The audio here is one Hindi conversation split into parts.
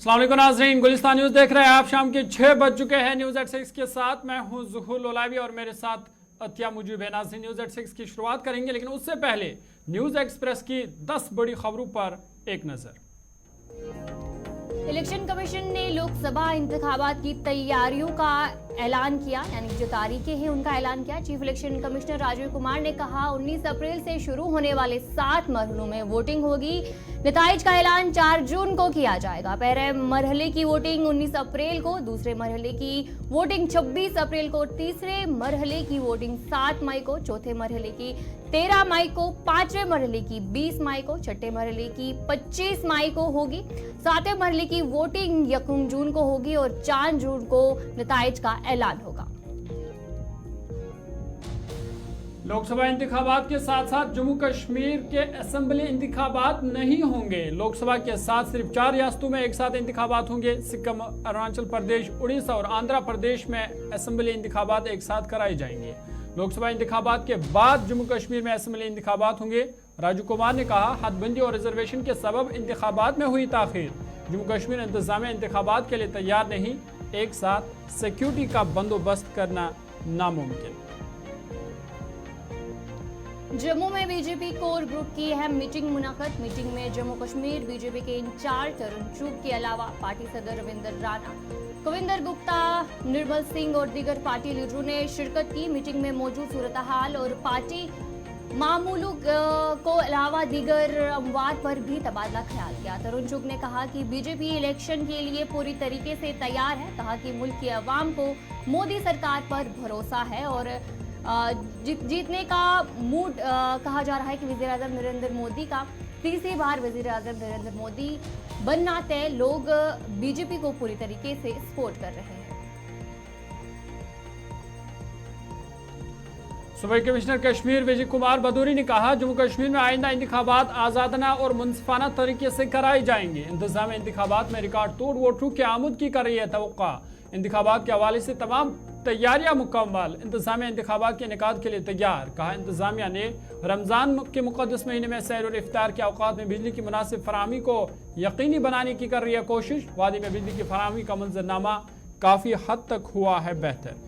अस्सलाम वालेकुम नाज़रीन, गुलिस्तान न्यूज़ देख रहे हैं आप। शाम के 6 बज चुके हैं। न्यूज़ एट 6 के साथ मैं हूं ज़ुहूर लोलावी और मेरे साथ अतिया मुजीब है। नाज़रीन, न्यूज़ एट 6 की शुरुआत करेंगे, लेकिन उससे पहले न्यूज़ एक्सप्रेस की 10 बड़ी खबरों पर एक नज़र। इलेक्शन कमीशन ने लोकसभा इंतखाबात की तैयारियों का ऐलान किया, यानी जो तारीखें हैं उनका ऐलान किया। Chief election commissioner Rajiv Kumar ने कहा 19 अप्रैल से शुरू होने वाले 7 मरहलों में वोटिंग होगी। नताइज का ऐलान 4 जून को किया जाएगा। पहले मरहले की वोटिंग 19 अप्रैल को, दूसरे मरहले की वोटिंग 26 अप्रैल को, तीसरे मरहले की वोटिंग 7 मई को, चौथे मरहले की 13 मई को, पांचवें मरहले की 20 मई को, छठे मरहले की 25 मई को होगी, सातवें मरहले की वोटिंग 1 जून को होगी और 4 जून को नताइज का ऐलान होगा। लोकसभा इंतखाबात के साथ साथ जम्मू कश्मीर के असेंबली इंतखाबात नहीं होंगे। लोकसभा के साथ सिर्फ 4 रियासतों में एक साथ इंतखाबात होंगे। सिक्किम, अरुणाचल प्रदेश, उड़ीसा और आंध्र प्रदेश में असेंबली इंतखाबात एक साथ कराए जाएंगे। लोकसभा इंतखाबात के बाद जम्मू कश्मीर में असेंबली इंतखाबात होंगे। राजीव कुमार ने कहा हदबंदी और रिजर्वेशन के सबब इंतखाबात में हुई ताखीर। जम्मू कश्मीर इंतजामिया इंतखाबात के लिए तैयार नहीं, एक साथ सिक्योरिटी का बंदोबस्त करना नामुमकिन। जम्मू में बीजेपी कोर ग्रुप की अहम मीटिंग मुनाक़द। मीटिंग में जम्मू कश्मीर बीजेपी के इंचार्ज तरुण चुग के अलावा पार्टी सदर रविंदर राणा, गोविंदर गुप्ता, निर्मल सिंह और दीगर पार्टी लीडरों ने शिरकत की। मीटिंग में मौजूद सूरत हाल और पार्टी मामूलों को अलावा दीगर अमवार पर भी तबादला ख्याल किया। तरुण चुग ने कहा कि बीजेपी इलेक्शन के लिए पूरी तरीके से तैयार है। कहा कि मुल्क की आवाम को मोदी सरकार पर भरोसा है और जीतने का मूड कहा जा रहा है कि वज़ीर-ए-आज़म नरेंद्र मोदी का तीसरी बार वज़ीर-ए-आज़म नरेंद्र मोदी बनना तय। लोग बीजेपी को पूरी तरीके से सपोर्ट कर रहे हैं। सूबाई कमिश्नर कश्मीर विजय कुमार भदौरी ने कहा जम्मू कश्मीर में आइंदा इंतखाबात आज़ादाना और मुनसिफाना तरीके से कराए जाएंगे। इंतजाम इंतखाबात में रिकॉर्ड तोड़ वोटरों की आमद की कर रही है तवक्का। इंतखाबात के हवाले से तमाम तैयारियां मुकम्मल। इंतजामिया इंतखाबात के इनेकाद के लिए तैयार। कहा इंतजामिया ने रमजान के मुक़द्दस महीने में सैर और इफ्तार के औकात में बिजली की मुनासिब फराहमी को यकीनी बनाने की कर रही है कोशिश। वादी में बिजली की फराहमी का मंजरनामा काफ़ी हद तक हुआ है बेहतर।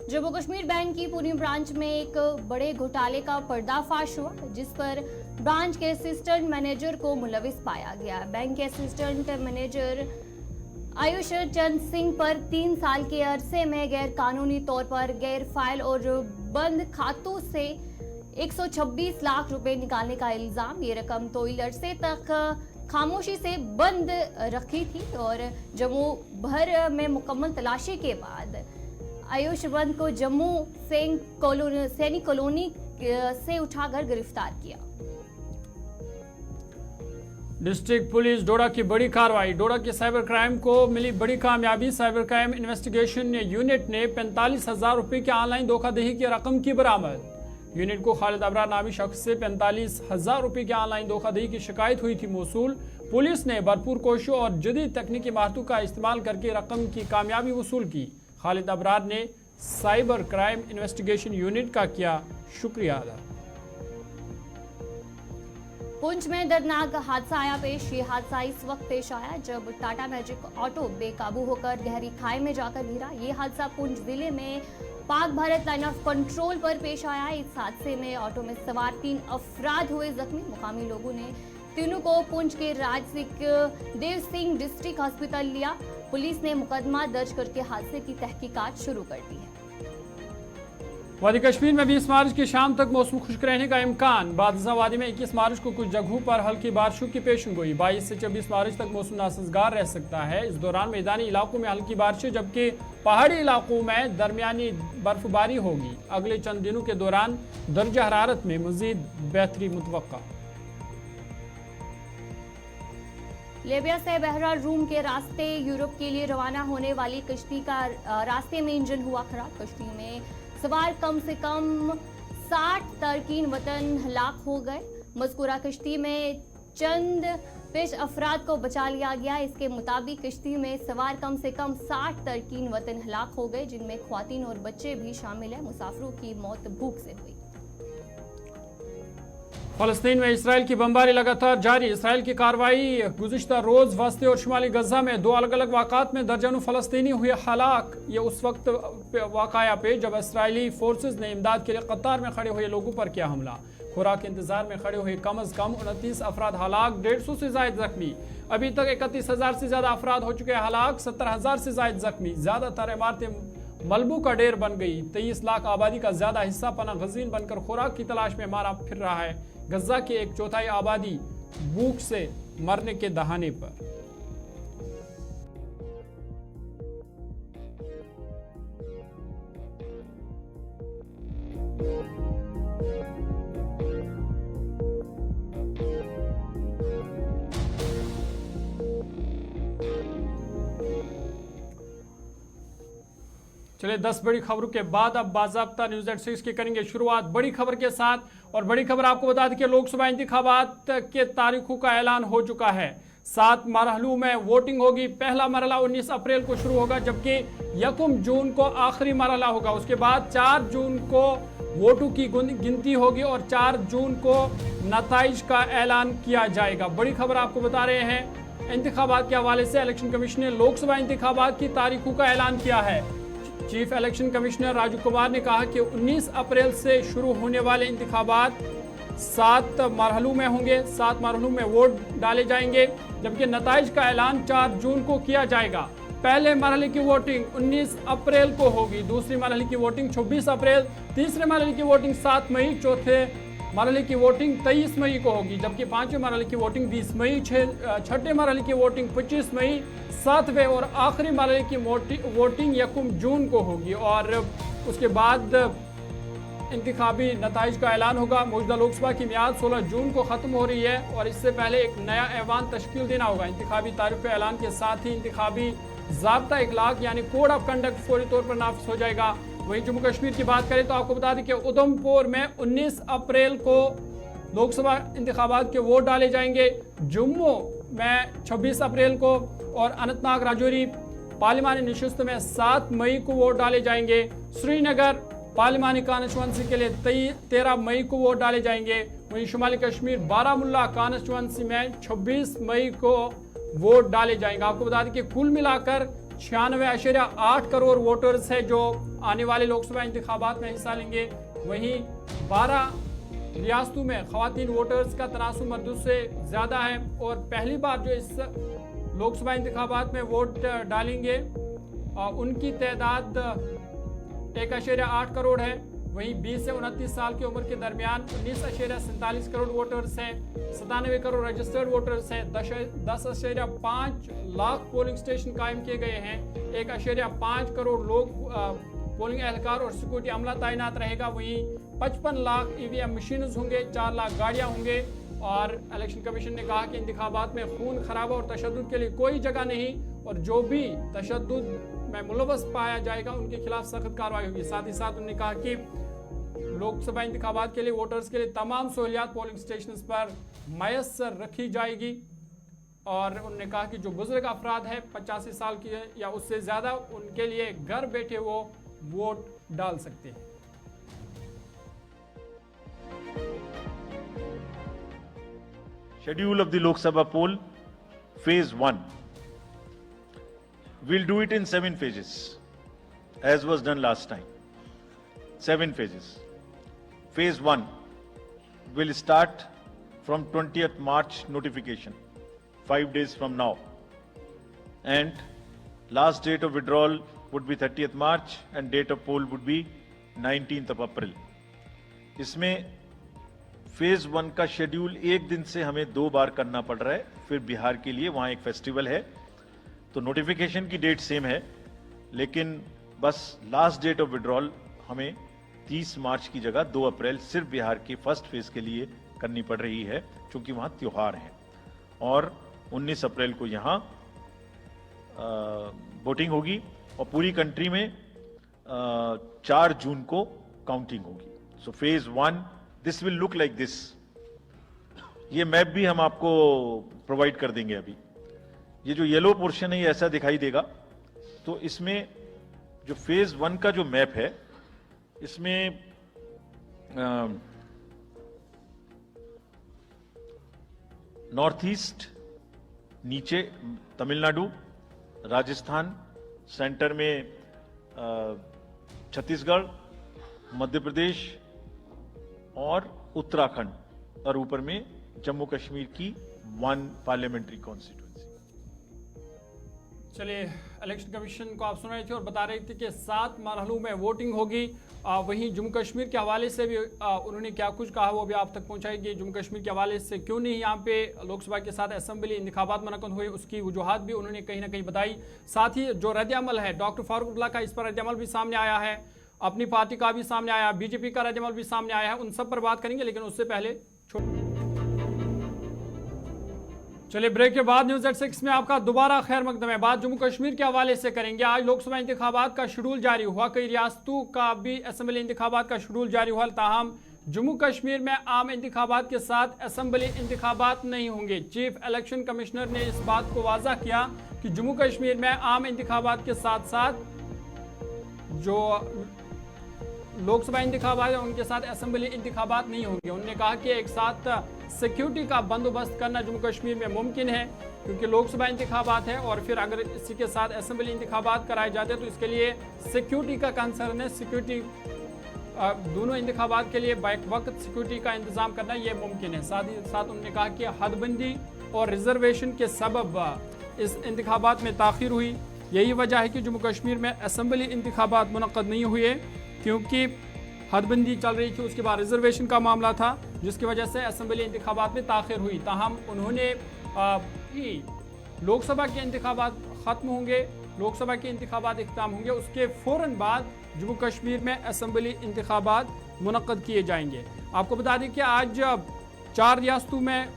जम्मू कश्मीर बैंक की पूरी ब्रांच में एक बड़े घोटाले का पर्दाफाश हुआ, जिस पर ब्रांच के असिस्टेंट मैनेजर को मुलविस पाया गया। बैंक के असिस्टेंट मैनेजर आयुष चंद सिंह पर 3 साल के अरसे में गैर कानूनी तौर पर गैर फाइल और बंद खातों से 126 लाख रुपए निकालने का इल्जाम। ये रकम तोइल अरसे तक खामोशी से बंद रखी थी और जम्मू भर में मुकम्मल तलाशी के बाद आयुष बंद को जम्मू सैनिक कॉलोनी से उठाकर गिरफ्तार किया। डिस्ट्रिक्ट पुलिस डोडा की बड़ी कार्रवाई। डोडा के साइबर क्राइम को मिली बड़ी कामयाबी। साइबर क्राइम इन्वेस्टिगेशन यूनिट ने 45,000 रुपये की ऑनलाइन धोखाधड़ी की रकम की बरामद। यूनिट को खालिद अबरार नामी शख्स से 45,000 रुपये की ऑनलाइन धोखाधड़ी की शिकायत हुई थी मौसूल। पुलिस ने भरपूर कोशिशों और जदीद तकनीकी महारतों का इस्तेमाल करके रकम की कामयाबी वसूल की। खालिद अबरार ने साइबर क्राइम इन्वेस्टिगेशन यूनिट का किया शुक्रिया अदा। पुंछ में दर्दनाक हादसा आया पेश। ये हादसा इस वक्त पेश आया जब टाटा मैजिक ऑटो बेकाबू होकर गहरी खाई में जाकर गिरा। ये हादसा पुंछ जिले में Pak Bharat line of control पर पेश आया। इस हादसे में ऑटो में सवार 3 अफराद हुए जख्मी। मुकामी लोगों ने तीनों को पुंछ के राजसिक देव सिंह डिस्ट्रिक्ट हॉस्पिटल लिया। पुलिस ने मुकदमा दर्ज करके हादसे की तहकीकात शुरू कर दी है। वादी कश्मीर में 20 मार्च की शाम तक मौसम खुश्क रहने का इम्कान। बादशाह वादी में 21 मार्च को कुछ जगहों पर हल्की बारिशों की पेशेंगोई। 22 से 24 मार्च तक मौसम नासाजगार रह सकता है। इस दौरान मैदानी इलाकों में हल्की बारिशें जबकि पहाड़ी इलाकों में दरमियानी बर्फबारी होगी। अगले चंद दिनों के दौरान दर्जा हरारत में मजीद बेहतरी मुतवक्का। लीबिया से बहरा रूम के रास्ते यूरोप के लिए रवाना होने वाली कश्ती का रास्ते में इंजन हुआ खराब। कश्ती में सवार कम से कम 60 तारकीन वतन हलाक हो गए। मज़कूरा कश्ती में चंद पेश अफराद को बचा लिया गया। इसके मुताबिक कश्ती में सवार कम से कम 60 तारकीन वतन हलाक हो गए, जिनमें ख्वातीन और बच्चे भी शामिल हैं। मुसाफिरों की मौत भूख से हुई। फलस्तीन में इसराइल की बमबारी लगातार जारी। इसराइल की कार्रवाई गुज़िश्ता रोज वस्ती और शुमाली गजा में 2 अलग अलग वाक़ात में दर्जनों फलस्तीनी हुए हलाक। ये उस वक्त वाक़या पे जब इसराइली फोर्सेस ने इमदाद के लिए कतार में खड़े हुए लोगों पर किया हमला। खुराक के इंतजार में खड़े हुए कम अज़ कम 29 अफराद हलाक, 150 से ज़ायद जख्मी। अभी तक 31,000 से ज़्यादा अफराद हो चुके हलाक, 70,000 से ज़ायद जख्मी। ज़्यादातर इमारतें मलबू का ढेर बन गई। 23 लाख आबादी का ज्यादा हिस्सा पना गजीन बनकर खुराक की तलाश में मारा फिर रहा है। गजा की 1/4 आबादी भूख से मरने के दहाने पर। चलिए 10 बड़ी खबरों के बाद अब बाज़ाब्ता न्यूज़ एट 6 की करेंगे शुरुआत बड़ी खबर के साथ। और बड़ी खबर आपको बता दें कि लोकसभा इंतखाबात के तारीखों का ऐलान हो चुका है। 7 मरहलों में वोटिंग होगी। पहला मरहला 19 अप्रैल को शुरू होगा, जबकि 1 जून को आखिरी मरहला होगा। उसके बाद 4 जून को वोटों की गिनती होगी और 4 जून को नताइज का ऐलान किया जाएगा। बड़ी खबर आपको बता रहे हैं इंतखाबात के हवाले से इलेक्शन कमीशन ने लोकसभा इंतखाबात की तारीखों का ऐलान किया है। Chief election commissioner Raju Kumar ने कहा कि 19 अप्रैल से शुरू होने वाले इंतखाबात 7 मरहलों में होंगे। 7 मरहलों में वोट डाले जाएंगे, जबकि नताइज का ऐलान 4 जून को किया जाएगा। पहले मरहले की वोटिंग 19 अप्रैल को होगी, दूसरी मरहले की वोटिंग 26 अप्रैल, तीसरे मरहले की वोटिंग 7 मई, चौथे मरहले की वोटिंग 23 मई को होगी, जबकि 5वें मरहले की वोटिंग 20 मई, 6ठे मरहले की वोटिंग 25 मई, 7वें और आखिरी मरहले की वोटिंग 1 जून को होगी। और उसके बाद इंतखाबी नताइज का ऐलान होगा। मौजूदा लोकसभा की मियाद 16 जून को ख़त्म हो रही है और इससे पहले एक नया ऐवान तश्कील देना होगा। इंतखाबी तारीख के ऐलान के साथ ही इंतखाबी ज़ाब्ता इखलाक यानी कोड ऑफ कंडक्ट फौरी तौर पर नाफिज हो जाएगा। वहीं जम्मू कश्मीर की बात करें तो आपको बता दें कि उधमपुर में 19 अप्रैल को लोकसभा इंतखाबात के वोट डाले जाएंगे, जम्मू में 26 अप्रैल को और अनंतनाग राजौरी पार्लिमानी नशिस्त में 7 मई को वोट डाले जाएंगे। श्रीनगर पार्लिमानी कॉन्स्टिट्यूंसी के लिए 13 मई को वोट डाले जाएंगे। वहीं शुमाली कश्मीर बारामुल्ला कॉन्स्टिट्यूंसी में 26 मई को वोट डाले जाएंगे। आपको बता दें कि कुल मिलाकर 96.8 करोड़ वोटर्स है जो आने वाले लोकसभा इंतखाबात में हिस्सा लेंगे। वहीं 12 रियासतों में खवातीन वोटर्स का तनासुब मर्दों से ज़्यादा है और पहली बार जो इस लोकसभा इंतखाबात में वोट डालेंगे उनकी तादाद 1.8 करोड़ है। वहीं 20 से 29 साल की उम्र के दरमियान 19.47 करोड़ वोटर्स हैं, 97 करोड़ रजिस्टर्ड वोटर्स हैं, 10.5 लाख पोलिंग स्टेशन कायम किए गए हैं, 1.5 करोड़ लोग पोलिंग एहलकार और सिक्योरिटी अमला तैनात रहेगा। वहीं 55 लाख EVM मशीन्स होंगे, 4 लाख गाड़ियां होंगे। और इलेक्शन कमीशन ने कहा कि इंतखाबात में खून खराबा और तशद्दुद के लिए कोई जगह नहीं और जो भी तशद्दुद में मुलव्वस पाया जाएगा उनके खिलाफ सख्त कार्रवाई होगी। साथ ही साथ उन्होंने कहा कि लोकसभा इंतखाबात के लिए वोटर्स के लिए तमाम सहूलियात पोलिंग स्टेशन पर मैसर रखी जाएगी। और उन्होंने कहा कि जो बुजुर्ग अफराद है 85 साल की या उससे ज़्यादा, उनके लिए घर बैठे वो वोट डाल सकते हैं। Schedule of the Lok Sabha poll, phase 1. We'll do it in 7 phases, as was done last time. 7 phases. Phase 1 will start from 20th March notification, 5 days from now. And last date of withdrawal would be 30th March and date of poll would be 19th of April. इसमें फेज 1 का शेड्यूल एक दिन से हमें 2 बार करना पड़ रहा है। फिर बिहार के लिए वहां एक फेस्टिवल है तो नोटिफिकेशन की डेट सेम है, लेकिन बस लास्ट डेट ऑफ विड्रॉल हमें 30 मार्च की जगह 2 अप्रैल सिर्फ बिहार के फर्स्ट फेज के लिए करनी पड़ रही है, क्योंकि वहां त्योहार है। और 19 अप्रैल को यहां वोटिंग होगी और पूरी कंट्री में 4 जून को काउंटिंग होगी। So phase 1 this will look like this. ये मैप भी हम आपको प्रोवाइड कर देंगे। अभी ये जो येलो पोर्शन है ये ऐसा दिखाई देगा। तो इसमें जो फेज 1 का जो मैप है इसमें नॉर्थ ईस्ट नीचे तमिलनाडु, राजस्थान, सेंटर में छत्तीसगढ़, मध्य प्रदेश और उत्तराखंड और ऊपर में जम्मू कश्मीर की 1 पार्लियामेंट्री कॉन्स्टिट्यूंसी। चलिए, इलेक्शन कमीशन को आप सुन रहे थे और बता रहे थे कि 7 मरहलों में वोटिंग होगी। वहीं जम्मू कश्मीर के हवाले से भी उन्होंने क्या कुछ कहा वो भी आप तक पहुंचाएंगे। जम्मू कश्मीर के हवाले से क्यों नहीं यहाँ पे लोकसभा के साथ असेंबली इंतखाबात मुनक्कद हुए, उसकी वजूहात भी उन्होंने कहीं ना कहीं बताई। साथ ही जो रद्द-ए-अमल है डॉक्टर फारूक अब्दुल्ला का, इस पर रद्द-ए-अमल भी सामने आया है, अपनी पार्टी का भी सामने आया, बीजेपी का रद्द-ए-अमल भी सामने आया है। उन सब पर बात करेंगे, लेकिन उससे पहले चलिए ब्रेक के बाद न्यूज़ एट 6 में आपका दोबारा खैर मकदम है। बात जम्मू कश्मीर के हवाले से करेंगे। आज लोकसभा इंतखाबात का शेड्यूल जारी हुआ, कई रियासतों का भी असेंबली इंतखाबात का शेड्यूल जारी हुआ। ताहम जम्मू कश्मीर में आम इंतखाबात के साथ असेंबली इंतखाबात नहीं होंगे। चीफ इलेक्शन कमिश्नर ने इस बात को वाज़ा किया कि जम्मू कश्मीर में आम इंतखाबात के साथ साथ जो लोकसभा इंतखाबात है उनके साथ असेंबली इंतखाबात नहीं होंगे। उन्होंने कहा कि एक साथ सिक्योरिटी का बंदोबस्त करना जम्मू कश्मीर में मुमकिन है, क्योंकि लोकसभा इंतखाबात है और फिर अगर इसी के साथ असेंबली इंतखाबात कराए जाते हैं तो इसके लिए सिक्योरिटी का कंसर्न है। सिक्योरिटी दोनों इंतखाबात के लिए बैक वक्त सिक्योरिटी का इंतजाम करना ये मुमकिन है। साथ ही साथ उन्होंने कहा कि हदबंदी और रिजर्वेशन के सबब इस इंतखाबात में ताखीर हुई। यही वजह है कि जम्मू कश्मीर में असेंबली इंतखाबात मुनक्कद नहीं हुए, क्योंकि हदबंदी चल रही थी, उसके बाद रिजर्वेशन का मामला था, जिसकी वजह से असेंबली इंतखाबात में ताखीर हुई। ताहम उन्होंने लोकसभा के इंतखाबात ख़त्म होंगे, लोकसभा के इंतखाबात इख्तिताम होंगे, उसके फ़ौरन बाद जम्मू कश्मीर में असेंबली इंतखाबात मुनक्कद किए जाएंगे। आपको बता दें कि आज 4 रियासतों में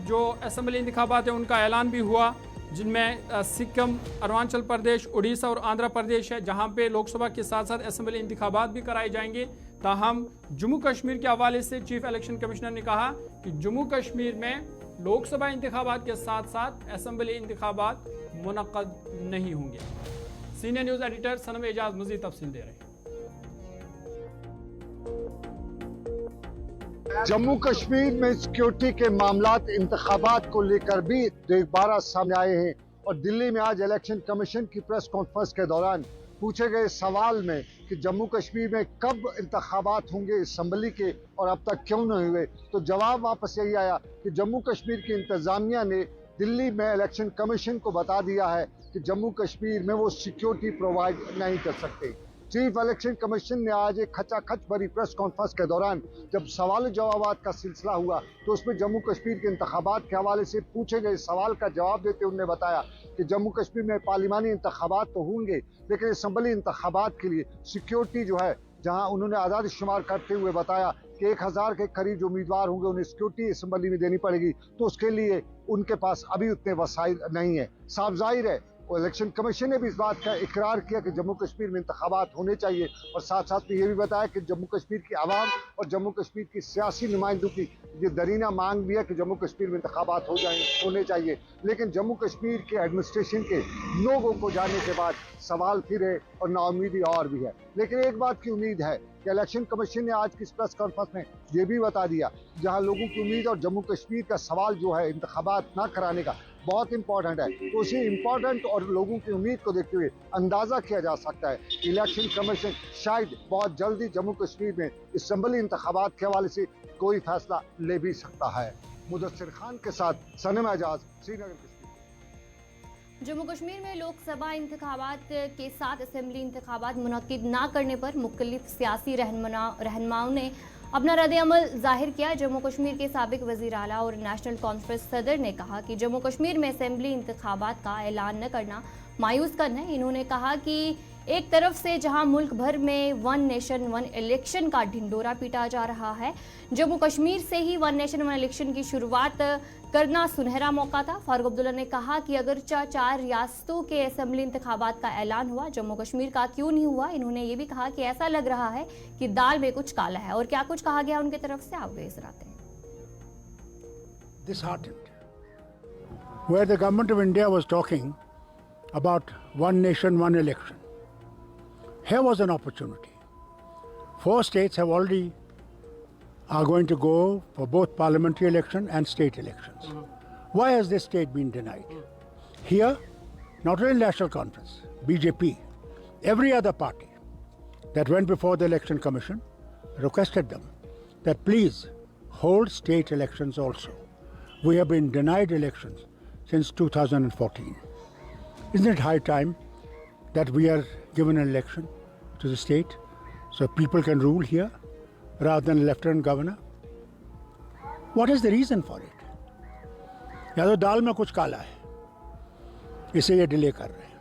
जो असेंबली इंतखाबात है उनका ऐलान भी हुआ, जिनमें सिक्किम, अरुणाचल प्रदेश, उड़ीसा और आंध्र प्रदेश है, जहां पे लोकसभा के साथ साथ असेंबली इंतखाबात भी कराए जाएंगे। ताहम जम्मू कश्मीर के हवाले से चीफ इलेक्शन कमिश्नर ने कहा कि जम्मू कश्मीर में लोकसभा इंतखाबात के साथ साथ असेंबली इंतखाबात मुनक्कद नहीं होंगे। सीनियर न्यूज़ एडिटर सनम एजाज मज़ीद तफसील दे रहे हैं। जम्मू कश्मीर में सिक्योरिटी के मामलात इंतखाबात को लेकर भी दोबारा सामने आए हैं और दिल्ली में आज इलेक्शन कमीशन की प्रेस कॉन्फ्रेंस के दौरान पूछे गए सवाल में कि जम्मू कश्मीर में कब इंतखाबात होंगे असेंबली के और अब तक क्यों नहीं हुए, तो जवाब वापस यही आया कि जम्मू कश्मीर की इंतजामिया ने दिल्ली में इलेक्शन कमीशन को बता दिया है कि जम्मू कश्मीर में वो सिक्योरिटी प्रोवाइड नहीं कर सकते। चीफ इलेक्शन कमीशन ने आज एक खचाखच भरी प्रेस कॉन्फ्रेंस के दौरान जब सवाल जवाबात का सिलसिला हुआ तो उसमें जम्मू कश्मीर के इंतखाबात के हवाले से पूछे गए सवाल का जवाब देते उन्होंने बताया कि जम्मू कश्मीर में पार्लिमानी इंतखाबात तो होंगे, लेकिन असेंबली इंतखाबात के लिए सिक्योरिटी जो है, जहां उन्होंने आज़ाद शुमार करते हुए बताया कि 1000 के करीब जो उम्मीदवार होंगे उन्हें सिक्योरिटी असेंबली में देनी पड़ेगी, तो उसके लिए उनके पास अभी उतने वसाइल नहीं है। साफ जाहिर है और इलेक्शन कमीशन ने भी इस बात का इकरार किया कि जम्मू कश्मीर में इंतखाबात होने चाहिए और साथ साथ में ये भी बताया कि जम्मू कश्मीर की आवाम और जम्मू कश्मीर की सियासी नुमाइंदों की ये दरीना मांग भी है कि जम्मू कश्मीर में इंतखाबात होने चाहिए। लेकिन जम्मू कश्मीर के एडमिनिस्ट्रेशन के लोगों को जानने के बाद सवाल फिर है और नाउमीदी और भी है। लेकिन एक बात की उम्मीद है कि इलेक्शन कमीशन ने आज की प्रेस कॉन्फ्रेंस में ये भी बता दिया, जहां लोगों की उम्मीद और जम्मू कश्मीर का सवाल जो है इंतखाबात ना कराने का बहुत इंपॉर्टेंट है, तो उसी इंपॉर्टेंट और लोगों की उम्मीद को देखते हुए अंदाजा किया जा सकता है कि इलेक्शन कमीशन शायद बहुत जल्दी जम्मू कश्मीर में असेंबली इंतखाबात के हवाले से कोई फैसला ले भी सकता है। मुदस्सिर खान के साथ सनम एजाज, श्रीनगर। जम्मू कश्मीर में लोकसभा इंतखाबात के साथ असेंबली इंतखाबात मुनक्किद ना करने पर मुख्तलिफ सियासी रहनुमाओं ने अपना रद्द-ए-अमल जाहिर किया। जम्मू कश्मीर के साबिक वज़ीर आला और नेशनल कॉन्फ्रेंस सदर ने कहा कि जम्मू कश्मीर में असेंबली इंतखाबात का ऐलान न करना मायूस करना है। इन्होंने कहा कि एक तरफ से जहां मुल्क भर में 1 नेशन 1 इलेक्शन का ढिंडोरा पीटा जा रहा है, जम्मू कश्मीर से ही 1 नेशन 1 इलेक्शन की शुरुआत करना सुनहरा मौका था। फारूक अब्दुल्ला ने कहा कि अगर 4 रियासतों के असेंबली इंतखाबात का ऐलान हुआ, जम्मू कश्मीर का क्यों नहीं हुआ। इन्होंने ये भी कहा कि ऐसा लग रहा है कि दाल में कुछ काला है, और क्या कुछ कहा गया उनकी तरफ से आप गए सुनाते हैं। Disheartened, where the government of India was talking about 1 nation 1 election. Here was an opportunity. 4 states are going to go for both parliamentary election and state elections. Why has this state been denied? Here, not only National Conference, BJP, every other party that went before the Election Commission requested them that please hold state elections also. We have been denied elections since 2014. Isn't it high time that we are given an election to the state so people can rule here rather than a lieutenant governor? What is the reason for it? या तो दाल में कुछ काला है, इसे ये डिले कर रहे हैं.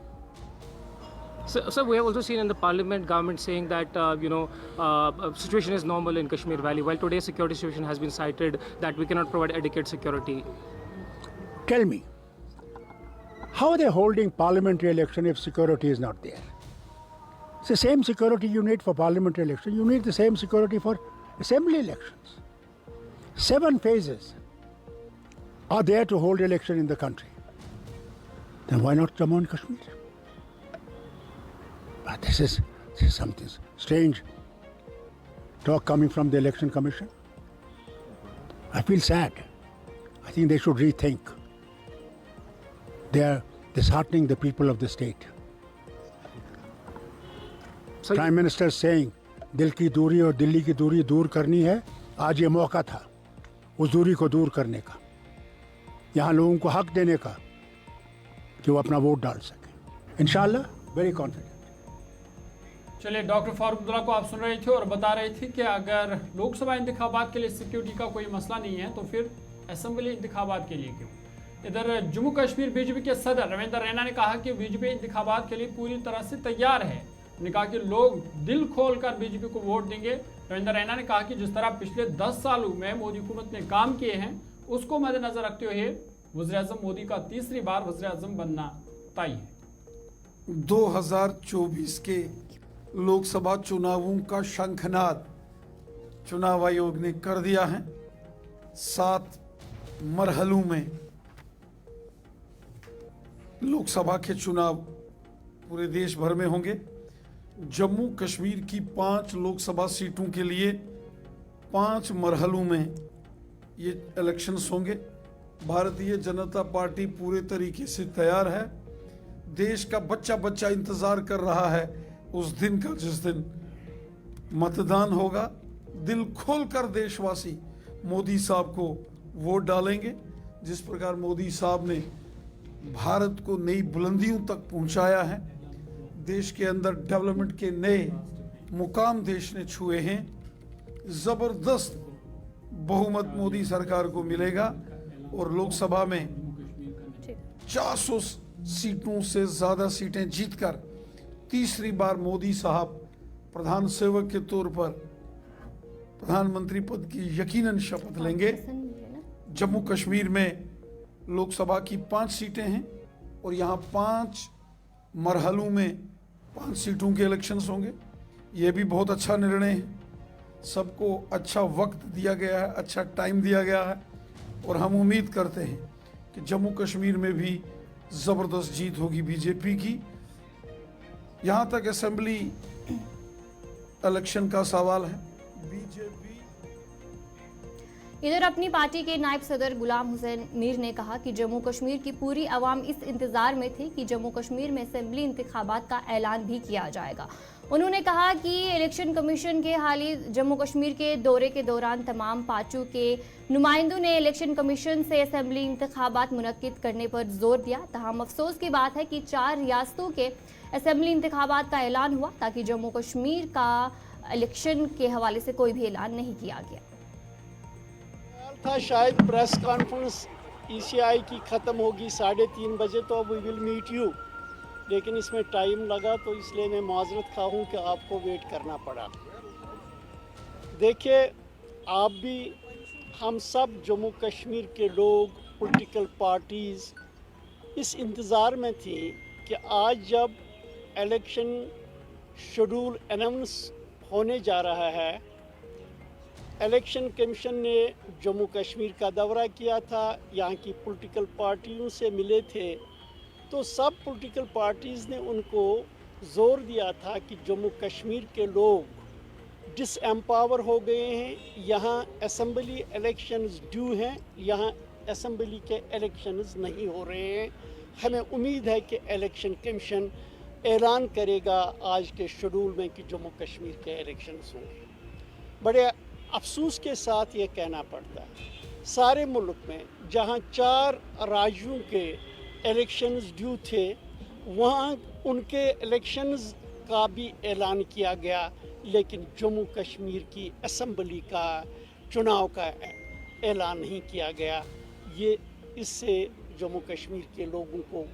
So we have also seen in the parliament government saying that situation is normal in Kashmir Valley, while today's security situation has been cited that we cannot provide adequate security. Tell me, how are they holding parliamentary election if security is not there? It's the same security you need for parliamentary election. You need the same security for assembly elections. 7 phases are there to hold election in the country. Then why not Jammu and Kashmir? But this is something strange talk coming from the Election Commission. I feel sad. I think they should rethink. They are disheartening the people of the state. So Prime Minister is saying, दिल की दूरी और दिल्ली की दूरी दूर करनी है. आज ये मौका था उस दूरी को दूर करने का, यहाँ लोगों को हक देने का कि वो अपना वोट डाल सकें. इंशाल्लाह, वेरी कॉन्फिडेंट. चलिए, डॉक्टर फारूक अब्दुल्ला को आप सुन रहे थे और बता रहे थे कि अगर लोकसभा इंतखाबात के लिए सिक्योरिटी का कोई मसला नहीं है तो फिर असेंबली इंतखाबात के लिए क्यों? इधर जम्मू कश्मीर बीजेपी के सदर रविंदर रैना ने कहा कि बीजेपी इंतखाबात के लिए पूरी तरह से तैयार है. उन्होंने कहा कि लोग दिल खोलकर बीजेपी को वोट देंगे. रविंदर रैना ने कहा कि जिस तरह पिछले 10 सालों में मोदी हुकूमत ने काम किए हैं उसको मद्देनजर रखते हुए वज़ीर-ए-आज़म मोदी का तीसरी बार वज़ीर-ए-आज़म बनना तय है. 2024 के लोकसभा चुनावों का शंखनाद चुनाव आयोग ने कर दिया है. 7 मरहलों में लोकसभा के चुनाव पूरे देश भर में होंगे. जम्मू कश्मीर की 5 लोकसभा सीटों के लिए 5 मरहलों में ये इलेक्शंस होंगे. भारतीय जनता पार्टी पूरे तरीके से तैयार है. देश का बच्चा बच्चा इंतजार कर रहा है उस दिन का जिस दिन मतदान होगा. दिल खोलकर देशवासी मोदी साहब को वोट डालेंगे. जिस प्रकार मोदी साहब ने भारत को नई बुलंदियों तक पहुंचाया है, देश के अंदर डेवलपमेंट के नए मुकाम देश ने छुए हैं. जबरदस्त बहुमत मोदी सरकार को मिलेगा और लोकसभा में 400 सीटों से ज्यादा सीटें जीतकर तीसरी बार मोदी साहब प्रधान सेवक के तौर पर प्रधानमंत्री पद की यकीनन शपथ लेंगे. जम्मू कश्मीर में लोकसभा की 5 सीटें हैं और यहाँ 5 मरहलों में 5 सीटों के इलेक्शंस होंगे. ये भी बहुत अच्छा निर्णय है. सबको अच्छा वक्त दिया गया है, अच्छा टाइम दिया गया है और हम उम्मीद करते हैं कि जम्मू कश्मीर में भी ज़बरदस्त जीत होगी बीजेपी की. यहाँ तक असेंबली इलेक्शन का सवाल है. बीजेपी इधर अपनी पार्टी के नायब सदर गुलाम हुसैन मीर ने कहा कि जम्मू कश्मीर की पूरी आवाम इस इंतजार में थी कि जम्मू कश्मीर में असेंबली इंतखाबात का ऐलान भी किया जाएगा. उन्होंने कहा कि इलेक्शन कमीशन के हाली जम्मू कश्मीर के दौरे के दौरान तमाम पार्टियों के नुमाइंदों ने इलेक्शन कमीशन से असेंबली इंतखाबात मुनक्किद करने पर जोर दिया. तमाम अफसोस की बात है कि 4 रियासतों के असेंबली इंतखाबात का ऐलान हुआ ताकि जम्मू कश्मीर का इलेक्शन के हवाले से कोई भी ऐलान नहीं किया गया था. शायद प्रेस कॉन्फ्रेंस ECI की ख़त्म होगी 3:30 बजे, तो वी विल मीट यू, लेकिन इसमें टाइम लगा तो इसलिए मैं माजरत खा हूँ कि आपको वेट करना पड़ा. देखिए, आप भी, हम सब जम्मू कश्मीर के लोग, पॉलिटिकल पार्टीज़ इस इंतज़ार में थी कि आज जब इलेक्शन शेड्यूल अनाउंस होने जा रहा है, इलेक्शन कमीशन ने जम्मू कश्मीर का दौरा किया था, यहाँ की पॉलिटिकल पार्टियों से मिले थे, तो सब पॉलिटिकल पार्टीज़ ने उनको ज़ोर दिया था कि जम्मू कश्मीर के लोग डिसएम्पावर हो गए हैं, यहाँ असेंबली इलेक्शंस ड्यू हैं, यहाँ असम्बली के इलेक्शंस नहीं हो रहे हैं। हमें उम्मीद है कि इलेक्शन कमीशन ऐलान करेगा आज के शेड्यूल में कि जम्मू कश्मीर के इलेक्शंस होंगे। बड़े अफसोस के साथ ये कहना पड़ता है, सारे मुल्क में जहां 4 राज्यों के इलेक्शंस ड्यू थे, वहां उनके इलेक्शंस का भी ऐलान किया गया, लेकिन जम्मू कश्मीर की असम्बली का चुनाव का ऐलान नहीं किया गया। ये इससे जम्मू कश्मीर के लोगों को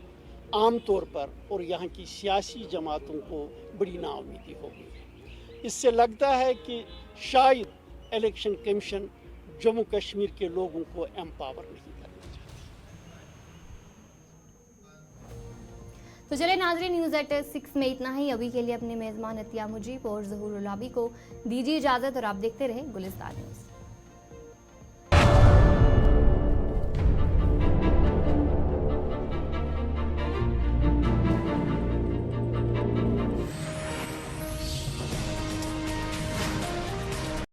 आम तौर पर और यहाँ की सियासी जमातों को बड़ी नाउमीदी होगी। इससे लगता है कि शायद इलेक्शन कमीशन जम्मू कश्मीर के लोगों को एम्पावर नहीं करना चाहता। तो चले नाजरीन, न्यूज़ एट 6 में इतना ही। अभी के लिए अपने मेज़बान अतिया मुजीब और ज़हूर उलाबी को दीजिए इजाज़त और आप देखते रहे गुलिस्तान न्यूज़।